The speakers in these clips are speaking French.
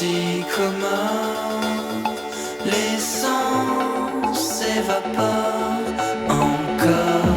si commun, l'essence s'évapore encore.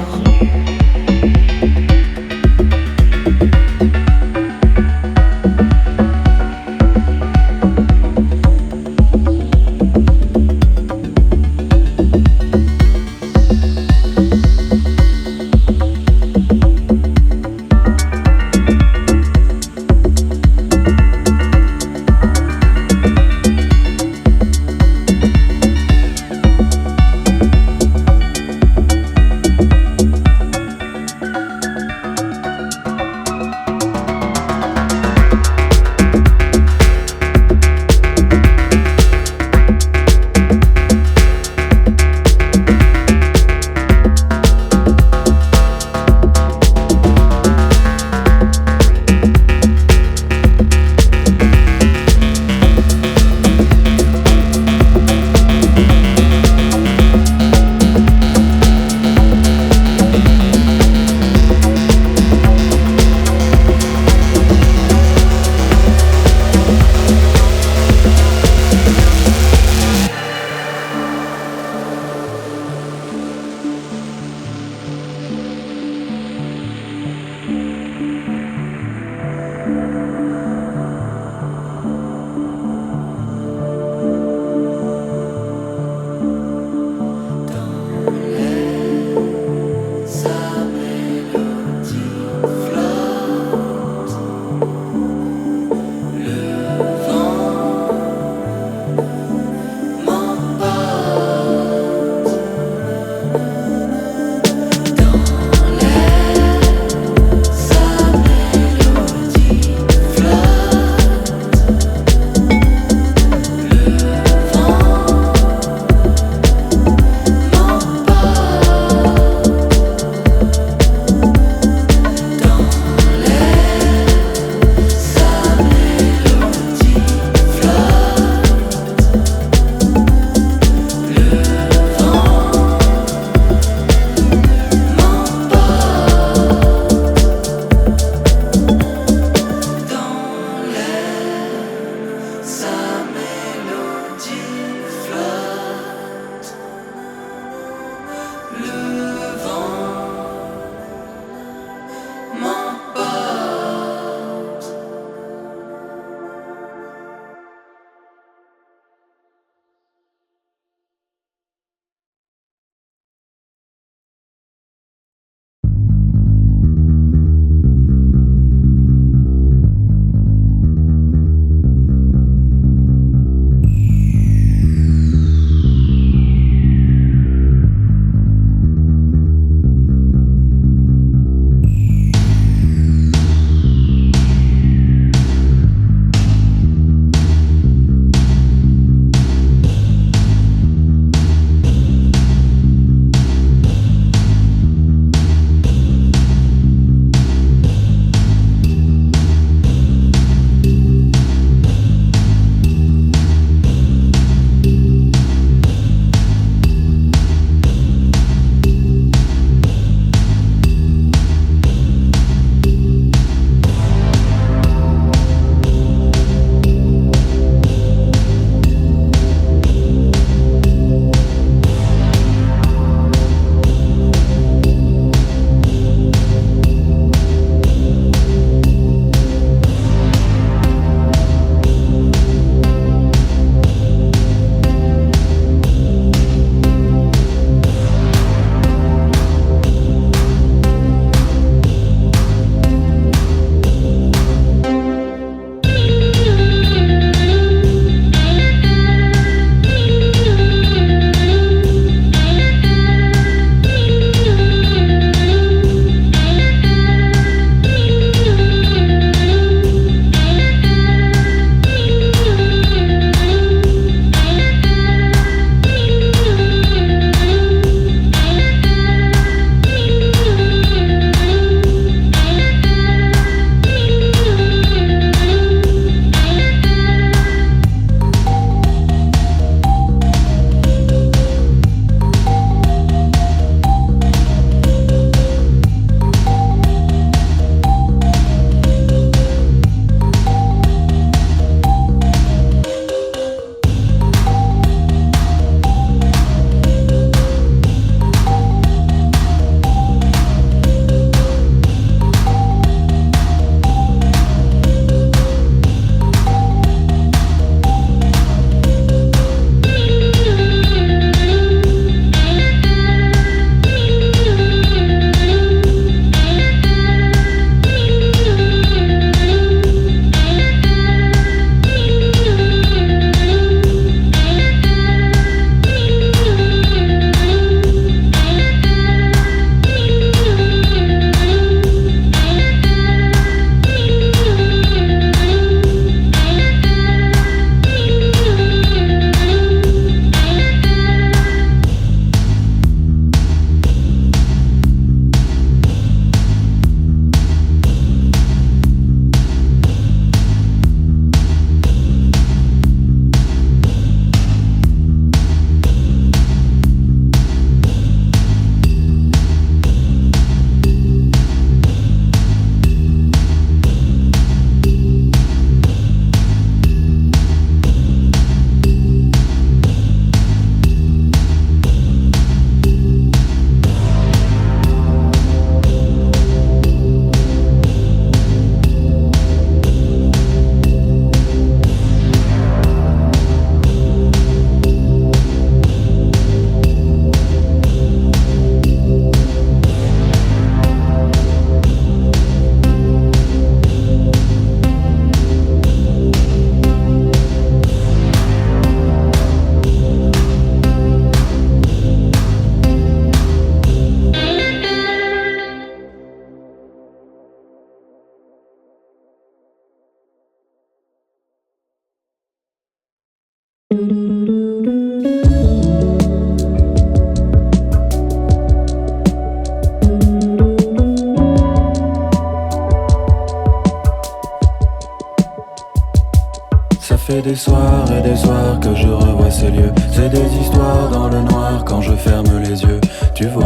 Ça fait des soirs et des soirs que je revois ces lieux. C'est des histoires dans le noir quand je ferme les yeux. Tu vois.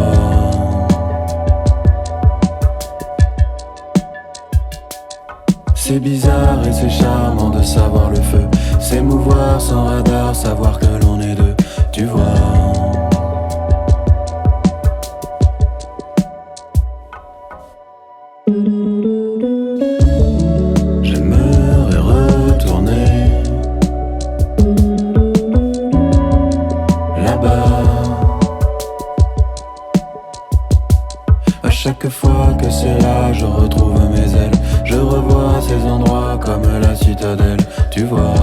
C'est bizarre et c'est charmant de savoir le feu. S'émouvoir sans radar, savoir que l'on est deux. Tu vois. J'aimerais retourner là-bas. À chaque fois que c'est là, je retrouve mes ailes. Je revois ces endroits comme la citadelle. Tu vois.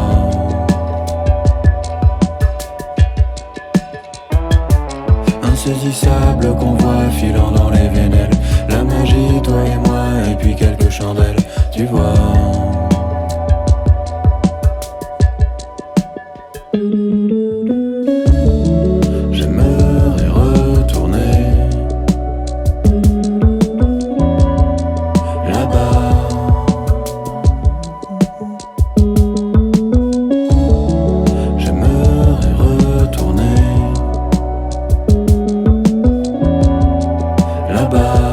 Insaisissable convoi filant dans les vénelles. La magie, toi et moi, et puis quelques chandelles. Tu vois. J'aimerais retourner là-bas. J'aimerais retourner là-bas.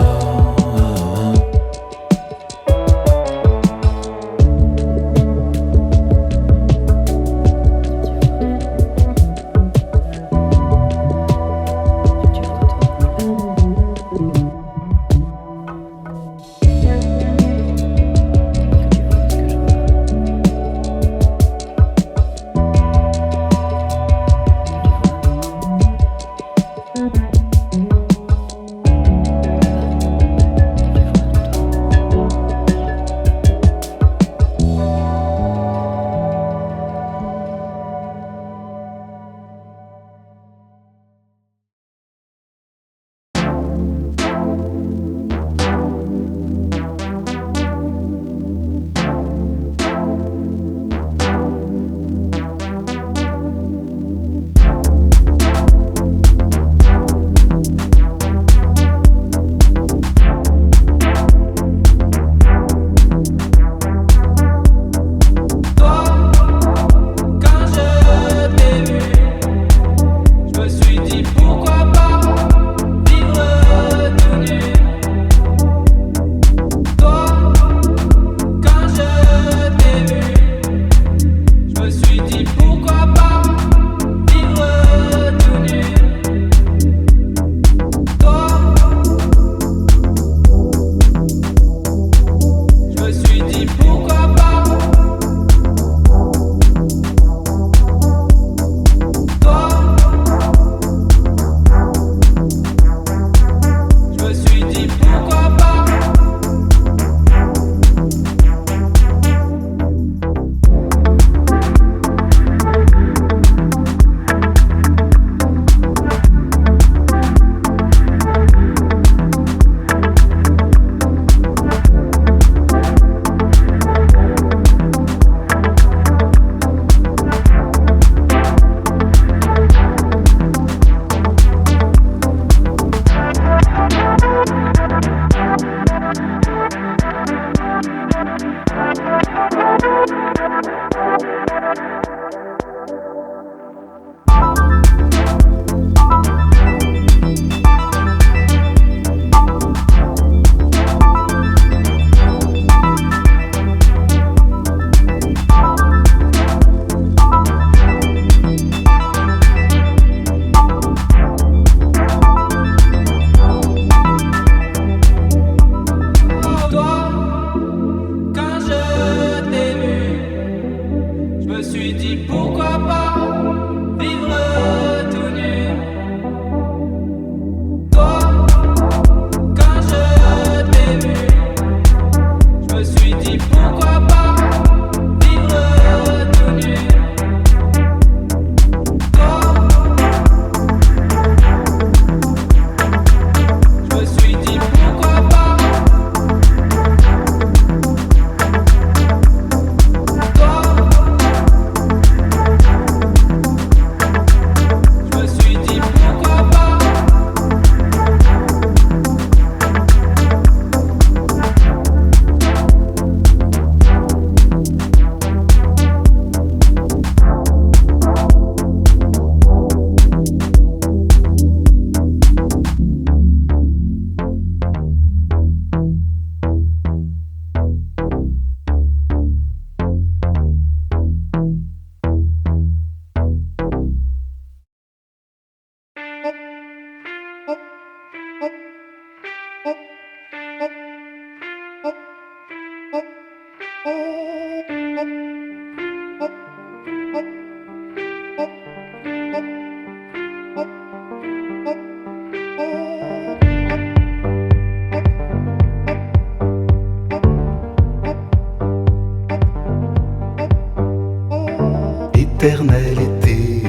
Éternel été,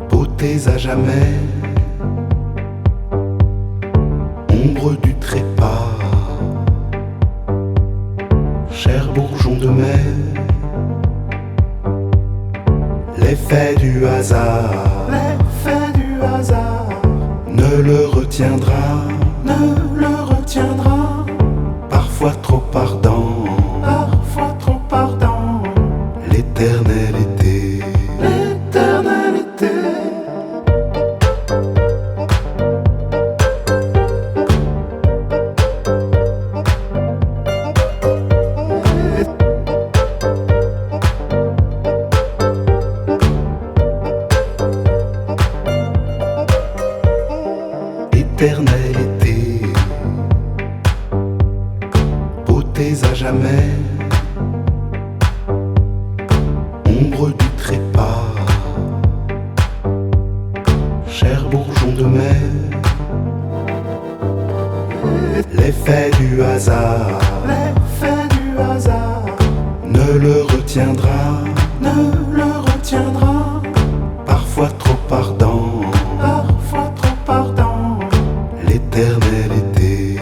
beautés à jamais, ombre du trépas, cher bourgeon de mai, l'effet du hasard, ne le retiendra, parfois trop ardent, l'éternel été, éternel été, beautés à jamais, ombre du trépas, cher bourgeon de mai, l'effet du hasard, ne le retiendra, parfois trop ardent, l'éternel été,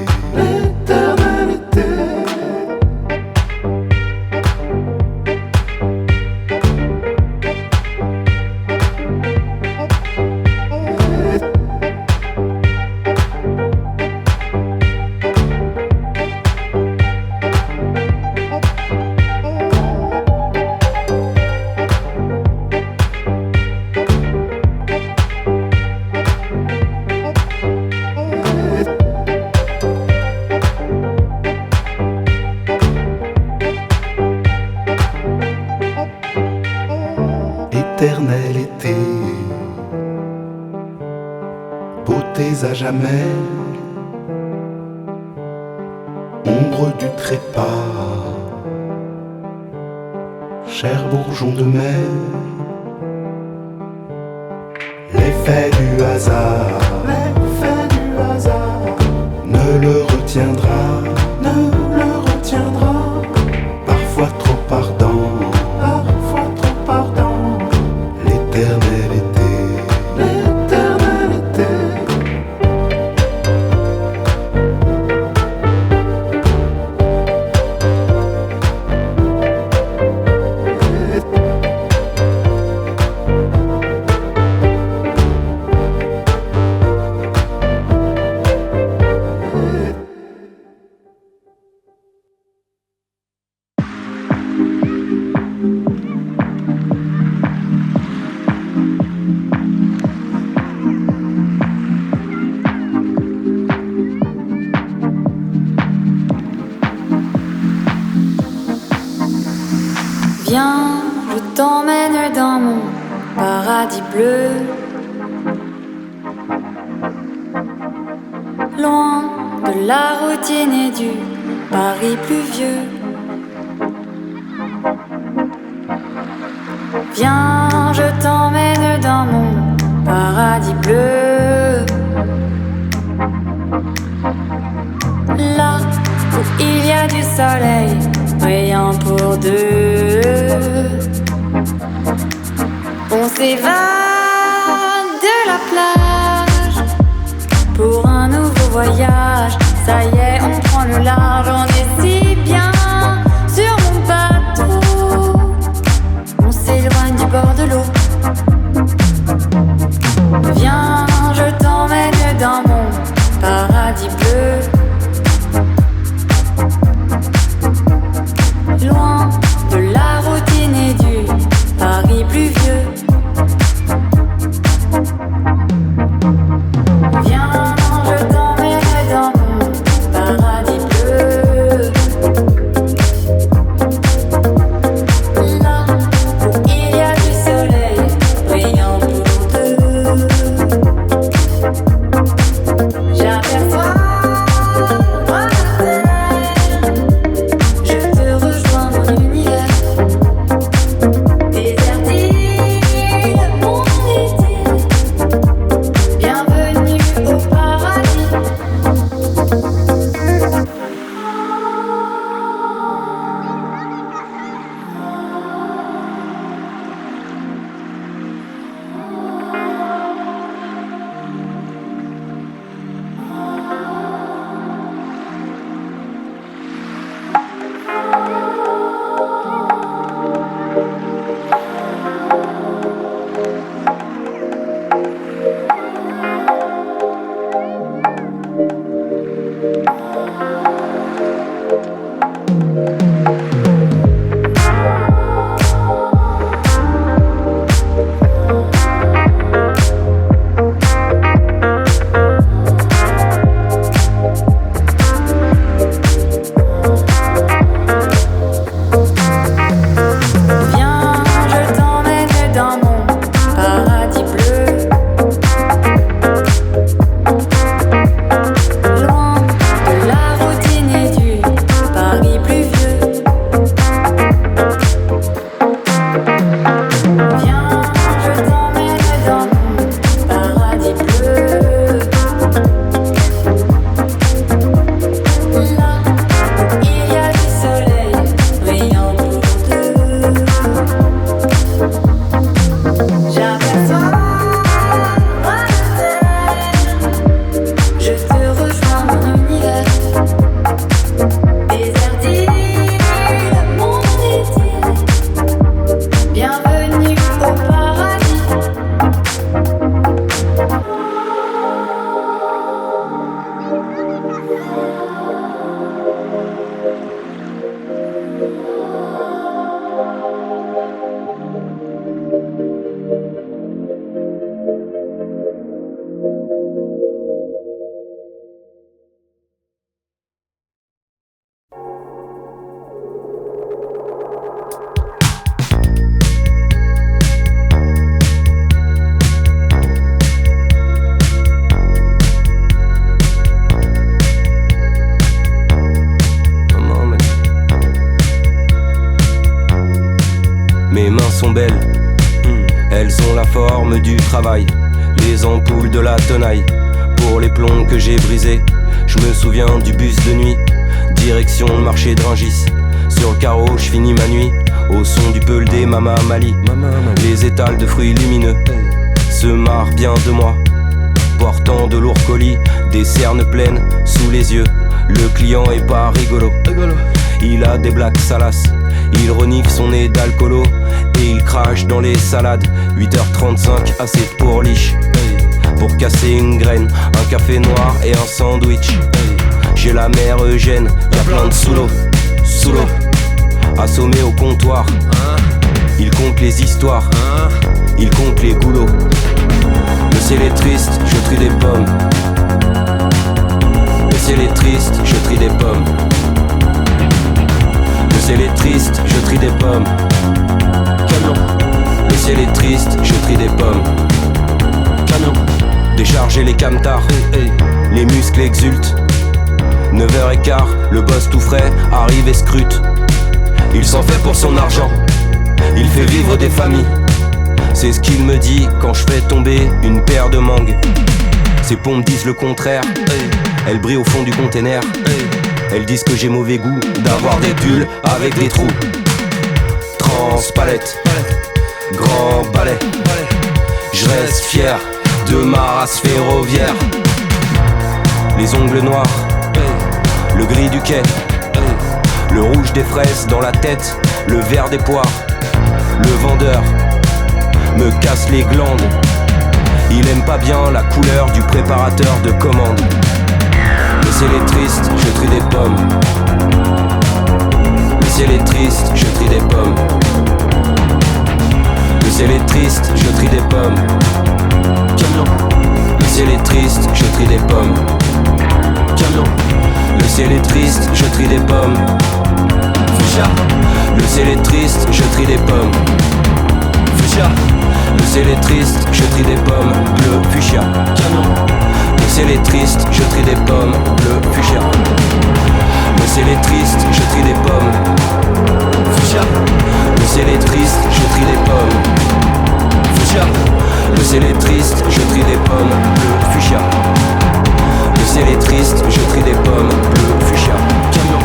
éternel été, beautés à jamais, ombre du trépas, cher bourgeon de mai, l'effet du hasard, ne le retiendra, parfois trop ardent, l'éternel été, Viens, je t'emmène dans mon paradis bleu, loin de la routine et du Paris pluvieux. Viens, je t'emmène dans mon paradis bleu, là où il y a du soleil brillant pour deux. On s'évade de la plage pour un nouveau voyage. Ça y est, on prend le large, on est si bien sur mon bateau. On s'éloigne du bord de l'eau. Viens, je t'emmène dans mon paradis bleu, loin de la routine et du Paris pluvieux. Viens, je t'emmène dans mon paradis bleu. Mes mains sont belles, elles ont la forme du travail. Les ampoules de la tenaille, pour les plombs que j'ai brisés. Je me souviens du bus de nuit, direction le marché de Rungis. Sur le carreau, je finis ma nuit, au son du peul des Mama Mali. Les étals de fruits lumineux se marrent bien de moi, portant de lourds colis, des cernes pleines sous les yeux. Le client est pas rigolo, il a des blagues salaces, il renifle son nez d'alcoolo et il crache dans les salades. 8h35, assez de pourliche pour casser une graine, un café noir et un sandwich. J'ai la mère Eugène, y'a plein de sous l'eau, assommé au comptoir. Il compte les histoires, il compte les goulots. Le ciel est triste, je trie des pommes. Le ciel est triste, je trie des pommes. Le ciel est triste, je trie des pommes. Camion. Le ciel est triste, je trie des pommes. Camion. Décharger les camtars, les muscles exultent. 9h15, le boss tout frais arrive et scrute. Il s'en fait pour son argent, il fait vivre des familles. C'est ce qu'il me dit quand je fais tomber une paire de mangues. Ses pompes disent le contraire, elles brillent au fond du container. Elles disent que j'ai mauvais goût d'avoir des pulls avec des trous. Transpalette, grand balai, je reste fier de ma race ferroviaire. Les ongles noirs, le gris du quai, le rouge des fraises dans la tête, le vert des poires. Le vendeur me casse les glandes, il aime pas bien la couleur du préparateur de commande. Le ciel est triste, je trie des pommes. Le ciel est triste, je trie des pommes. Le ciel est triste, je trie des pommes. Camion. Le ciel est triste, je trie des pommes. Camion. Le ciel est triste, je trie des pommes. Fuchsia. Le ciel est triste, je trie des pommes. Fuchsia. Le ciel est triste, je trie des pommes. Bleu, fuchsia. Camion. Le ciel est triste, je trie des pommes. Bleu, fuchsia. Le ciel est triste, je trie des pommes. Fuchsia. Le ciel est triste, je trie des pommes. Fuchsia. Le ciel est triste, je trie des pommes. Bleu, fuchsia. Le ciel est triste, je trie des pommes. Bleu, fuchsia. Camion.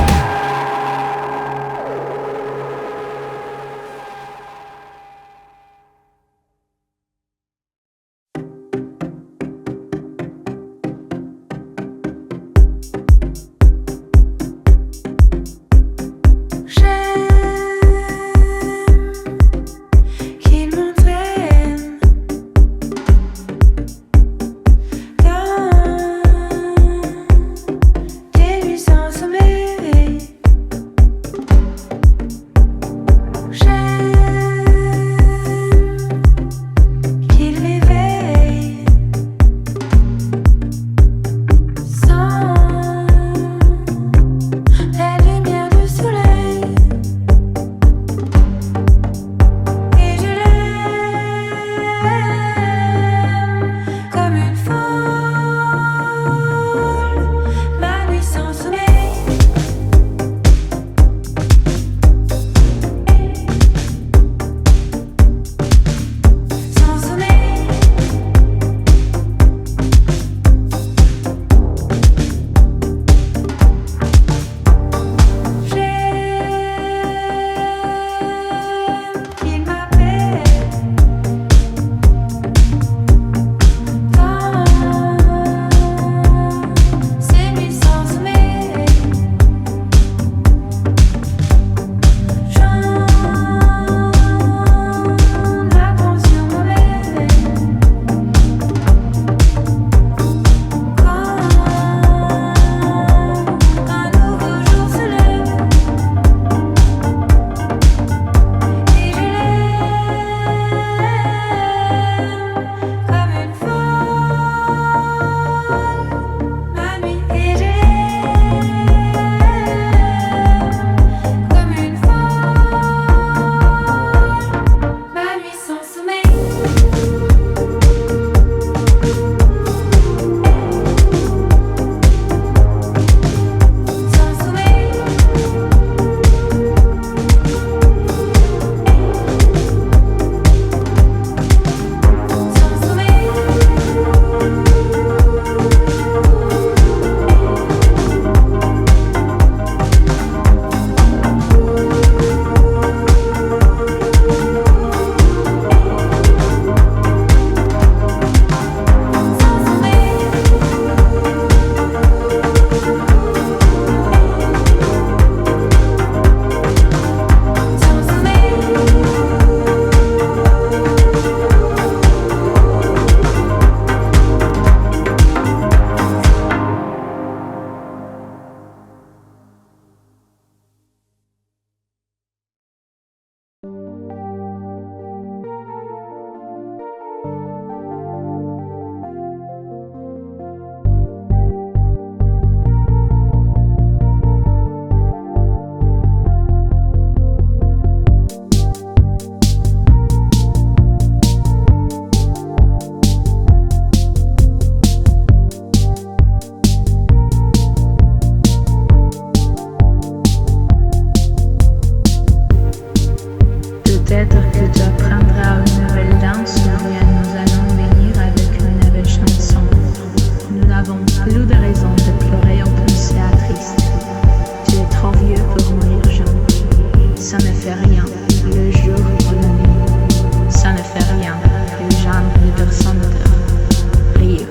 le jour ou la nuit. Ça ne fait rien, le genre de personne de rire,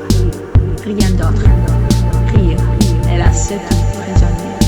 rien d'autre. Rire, elle a cette prisonnière.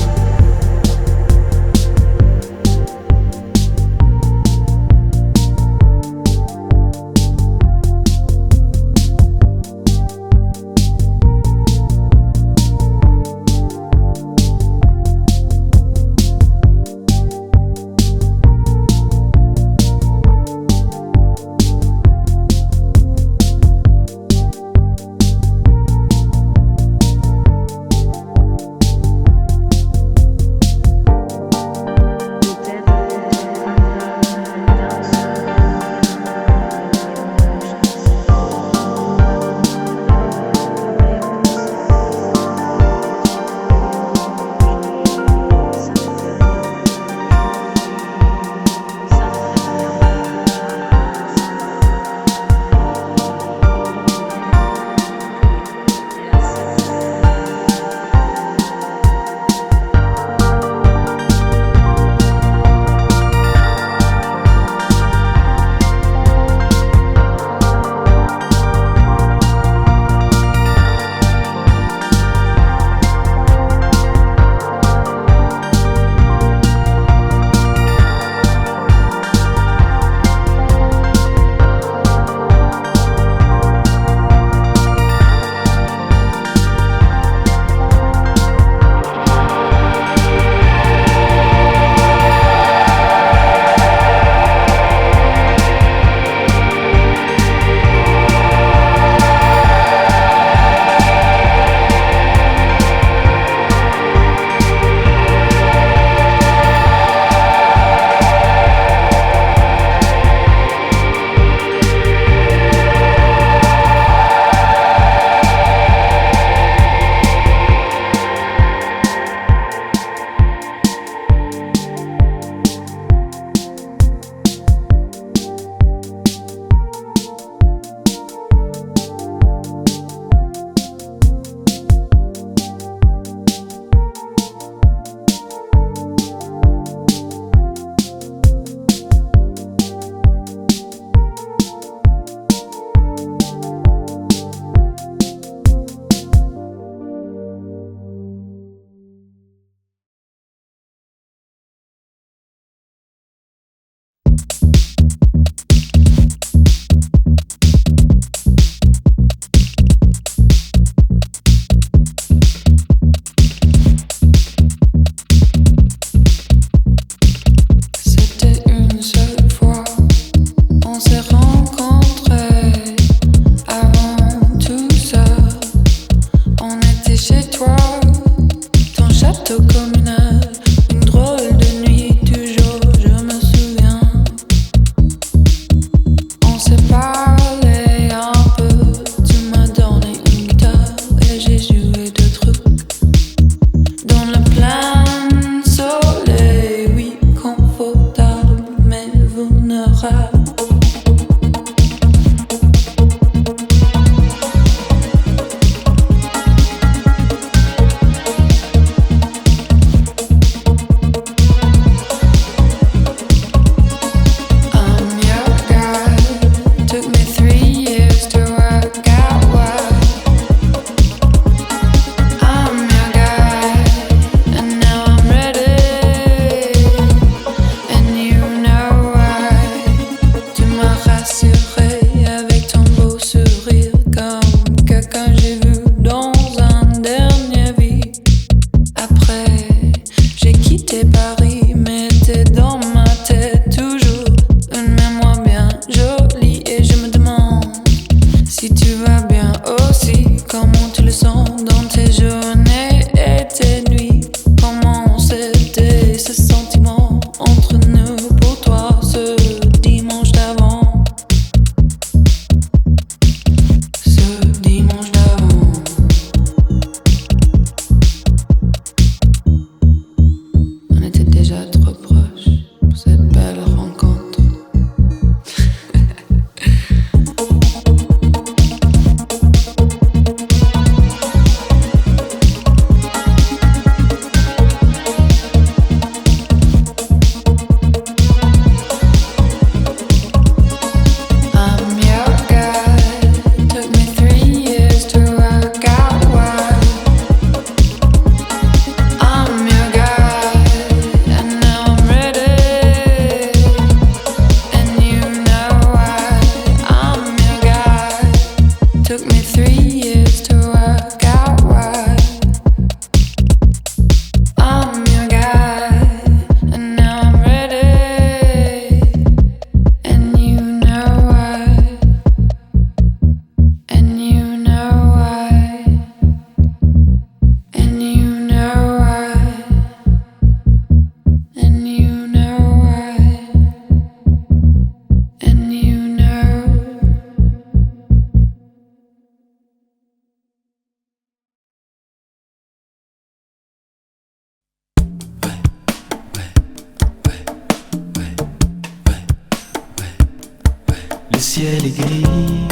ciel est gris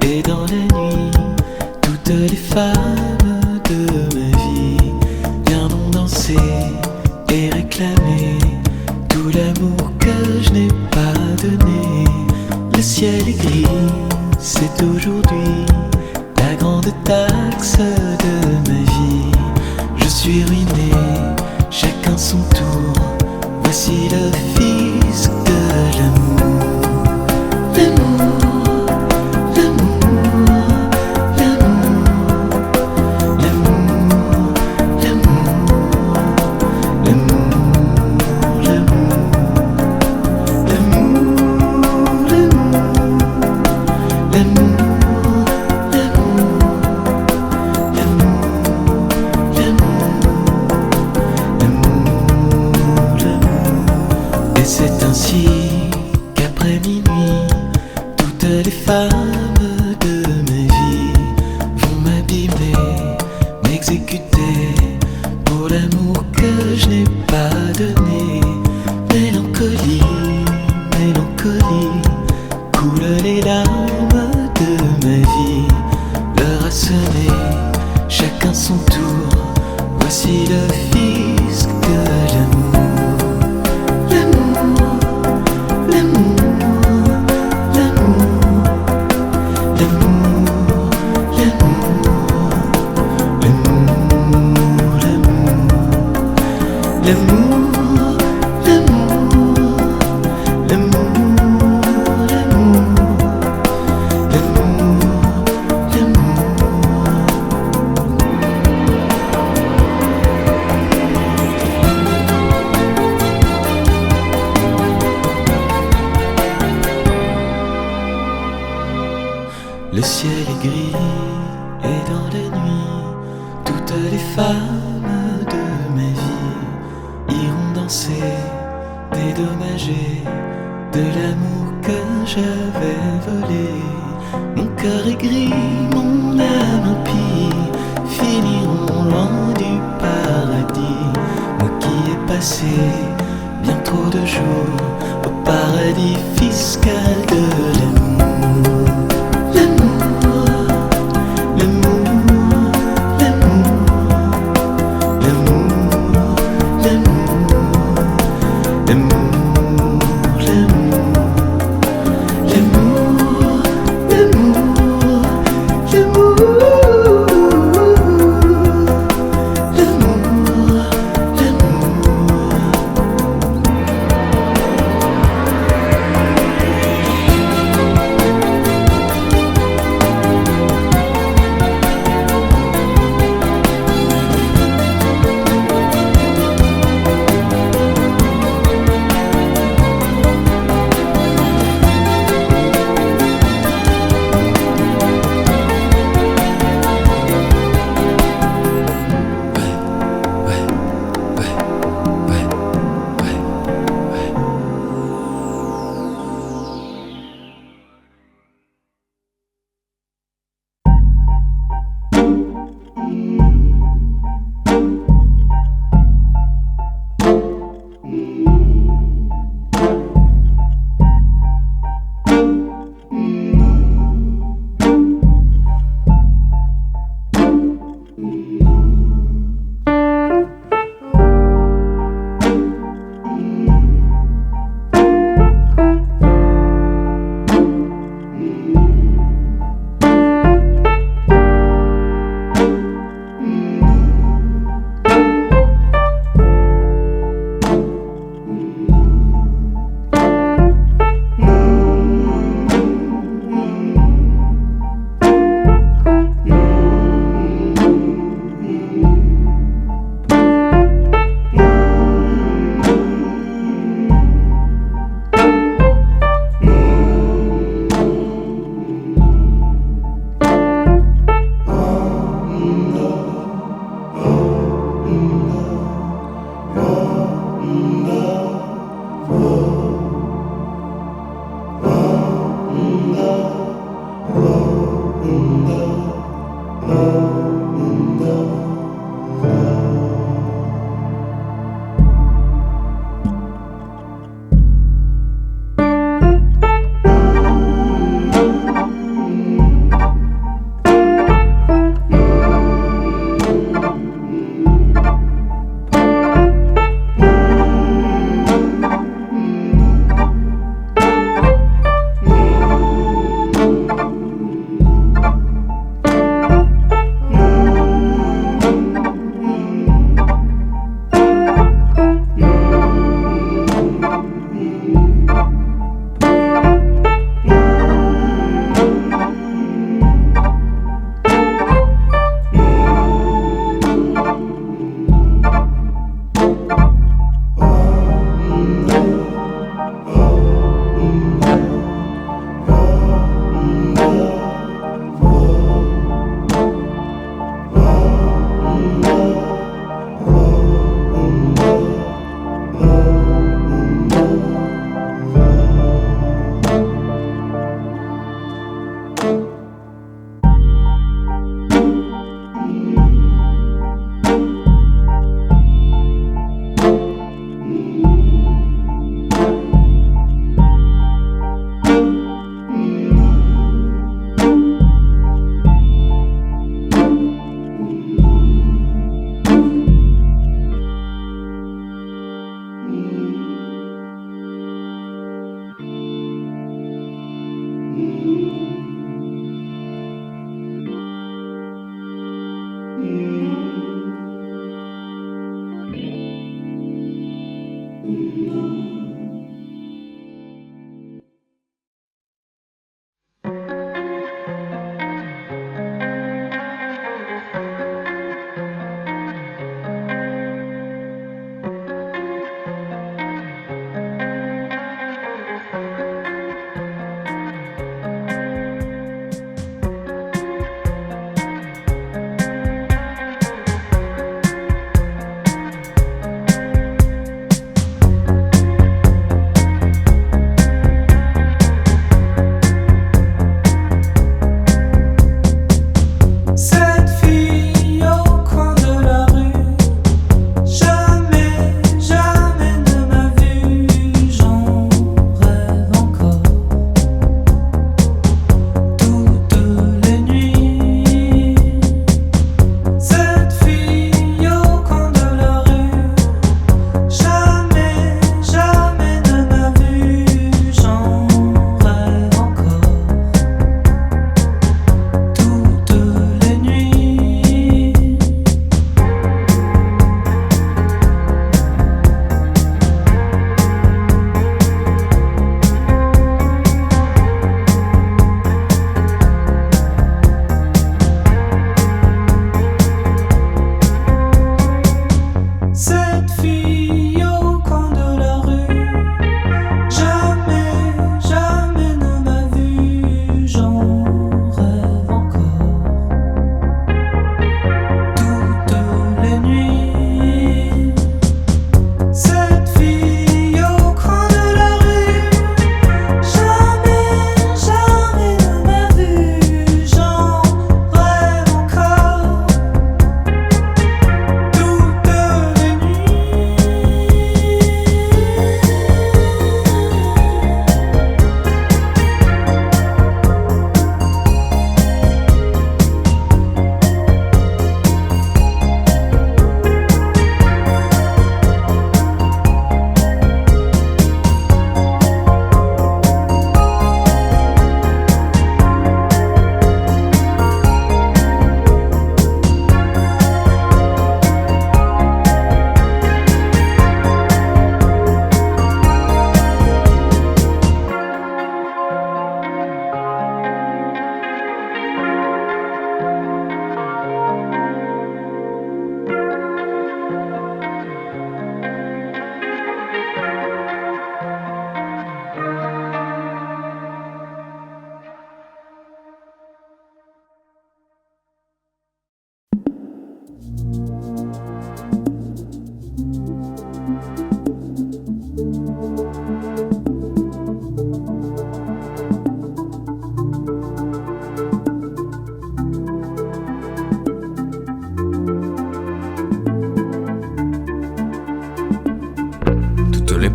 et dans la nuit, toutes les femmes de ma vie viendront danser et réclamer tout l'amour que je n'ai pas donné. Le ciel est gris, c'est aujourd'hui la grande taxe de ma vie. Je suis ruiné, chacun son tour. Voici le fisc de l'amour. C'est ainsi qu'après minuit, toutes les femmes de ma vie vont m'abîmer, m'exécuter pour l'amour que je n'ai pas donné. Mélancolie, mélancolie, coulent les larmes de ma vie. L'heure a sonné, chacun son tour. Voici le fisc de l'amour. Le ciel est gris et dans la nuit, toutes les femmes de ma vie iront danser, dédommagées de l'amour que j'avais volé. Mon cœur est gris, mon âme impie, finiront loin du paradis. Moi qui ai passé bien trop de jours au paradis fiscal de l'amour.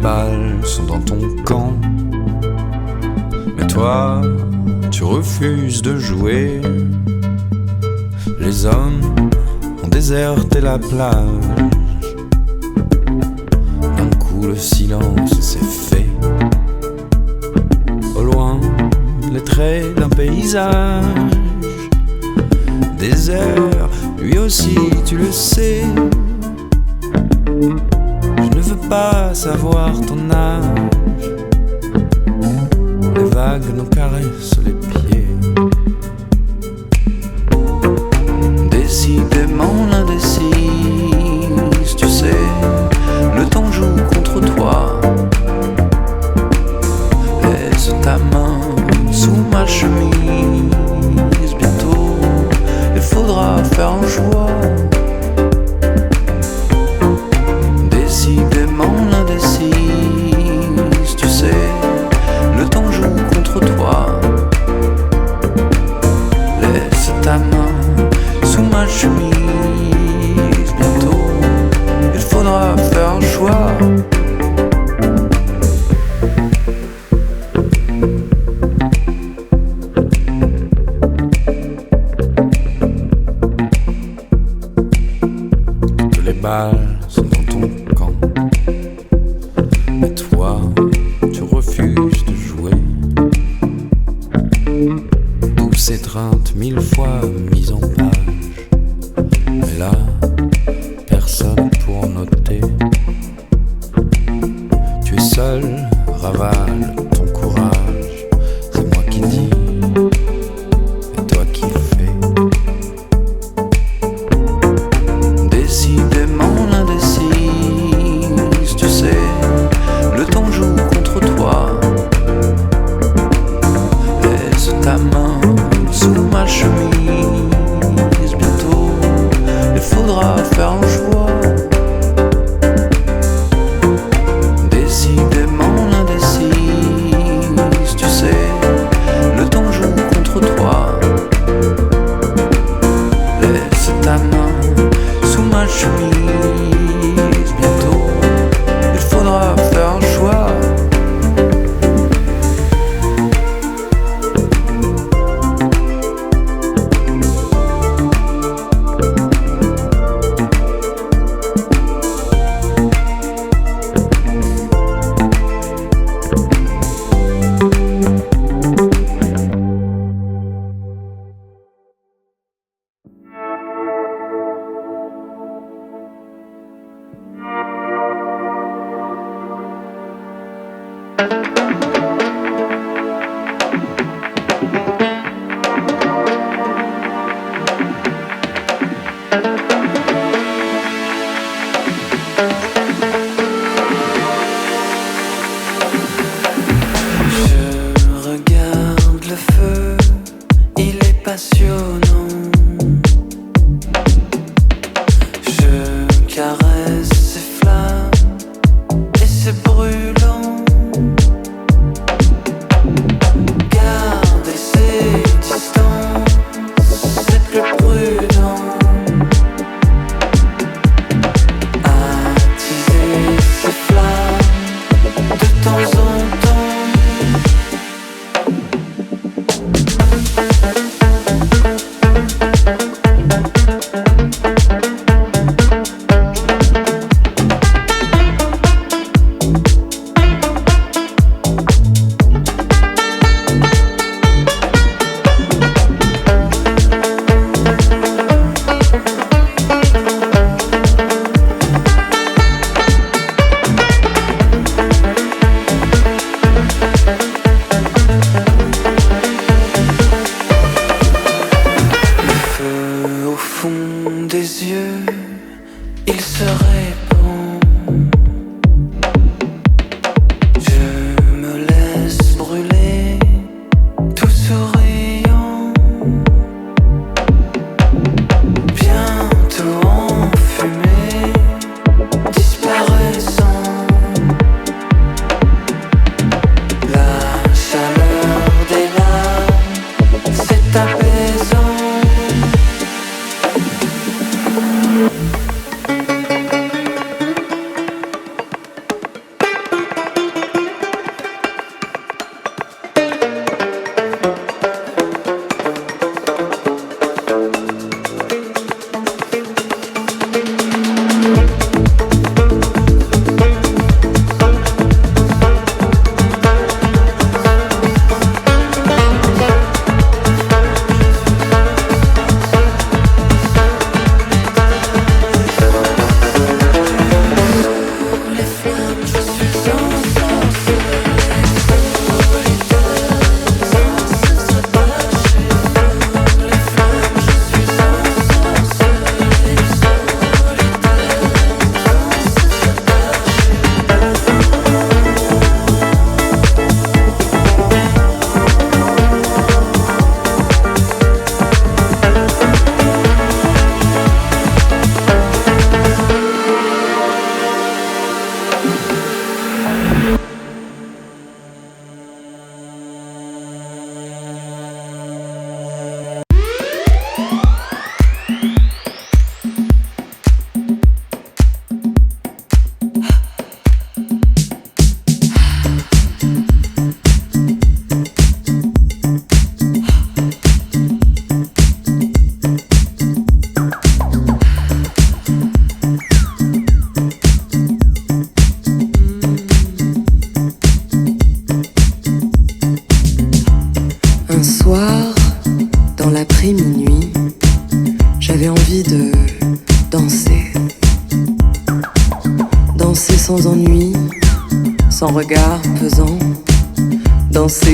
balles sont dans ton camp. Mais toi, tu refuses de jouer. Les hommes ont déserté la plage. D'un coup le silence s'est fait. Au loin, les traits d'un paysage désert, lui aussi tu le sais. Je ne veux pas savoir ton âge. Les vagues nous caressent les pieds. Décidément l'indécise, tu sais, le temps joue contre toi. Laisse ta main sous ma chemise. Bientôt, il faudra faire un choix. Décidément l'indécise, tu sais, le temps joue contre toi. Laisse ta main sous ma chemise. Bientôt, il faudra faire un choix. être 1000 fois mise en page. Mais là, personne pour noter. Tu es seul, ravale ton courage. C'est moi qui dis, et toi qui fais. Décidément l'indécise, tu sais, le temps joue contre toi. Laisse ta main sous ma chemise, bientôt il faudra faire un choix. Décidément l'indécise, tu sais, le temps joue contre toi. Laisse ta main sous ma chemise, bientôt il faudra faire un choix.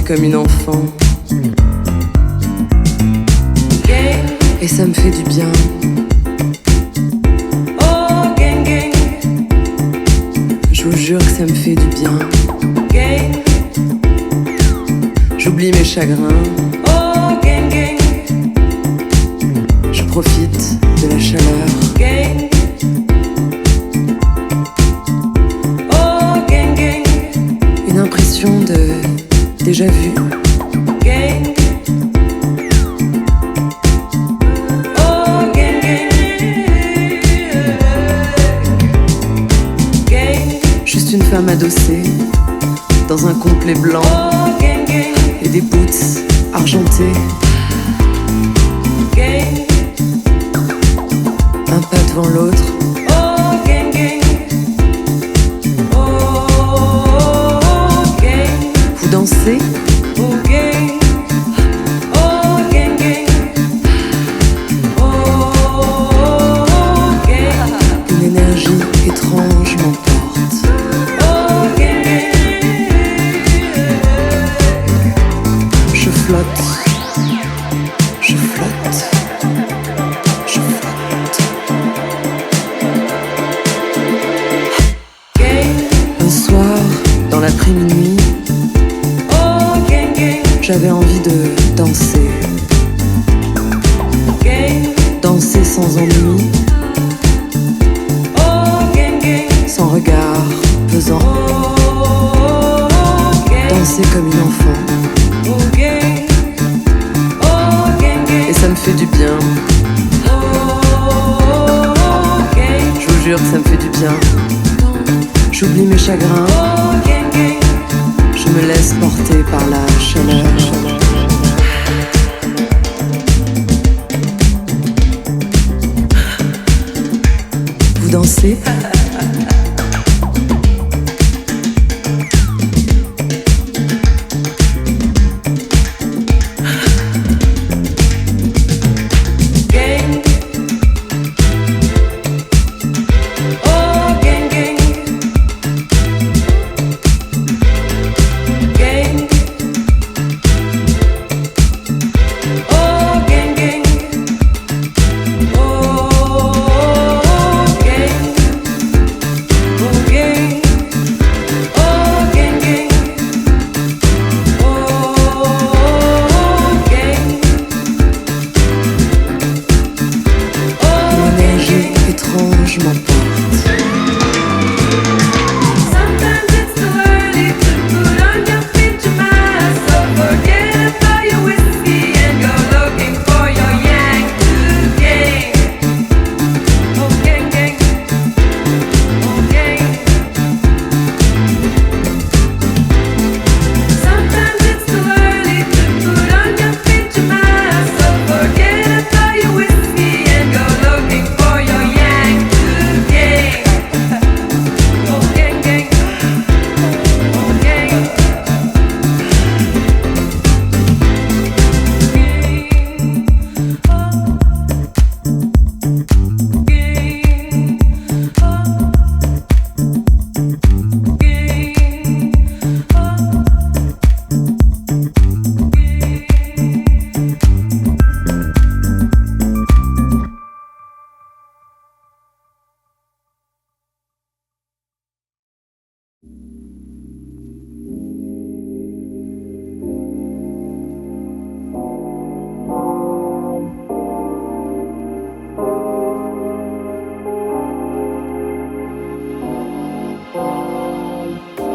comme une enfant. Et ça me fait du bien. Je vous jure que ça me fait du bien. J'oublie mes chagrins. Je profite de la chaleur. Une impression de déjà vu. Juste une femme adossée dans un complet blanc et des boots argentés. Un pas devant l'autre. Vous dansez? Une énergie étrange m'emporte. Je flotte. Je flotte. Je flotte. Un soir, dans l'après-minuit, j'avais envie de danser. Danser sans ennui, sans regard pesant. Danser comme une enfant. Et ça me fait du bien. Je vous jure que ça me fait du bien. J'oublie mes chagrins. Je me laisse porter par la chaleur. Vous dansez?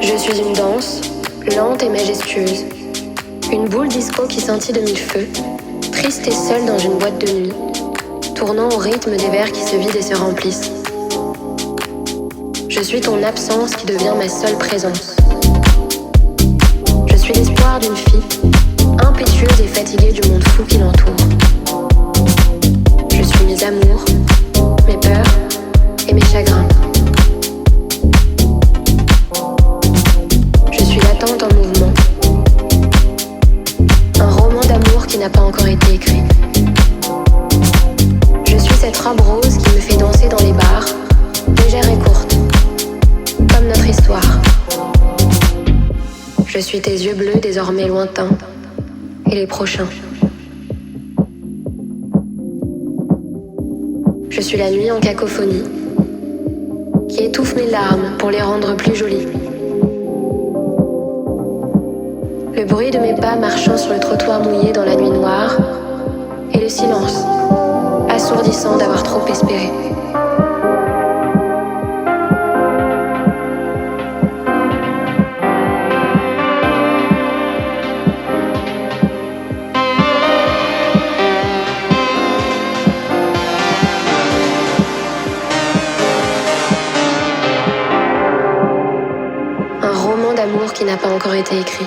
Je suis une danse, lente et majestueuse. Une boule disco qui scintille de mille feux, triste et seule dans une boîte de nuit, tournant au rythme des verres qui se vident et se remplissent. Je suis ton absence qui devient ma seule présence. Je suis l'espoir d'une fille, impétueuse et fatiguée du monde fou qui l'entoure. Je suis mes amours, mes peurs et mes chagrins. Je suis l'attente en mouvement. Un roman d'amour qui n'a pas encore été écrit. Je suis cette robe rose qui me fait danser dans les bars, légère et courte, comme notre histoire. Je suis tes yeux bleus désormais lointains et les prochains. Je suis la nuit en cacophonie qui étouffe mes larmes pour les rendre plus jolies. Le bruit de mes pas marchant sur le trottoir mouillé dans la nuit noire et le silence assourdissant d'avoir trop espéré. Un roman d'amour qui n'a pas encore été écrit.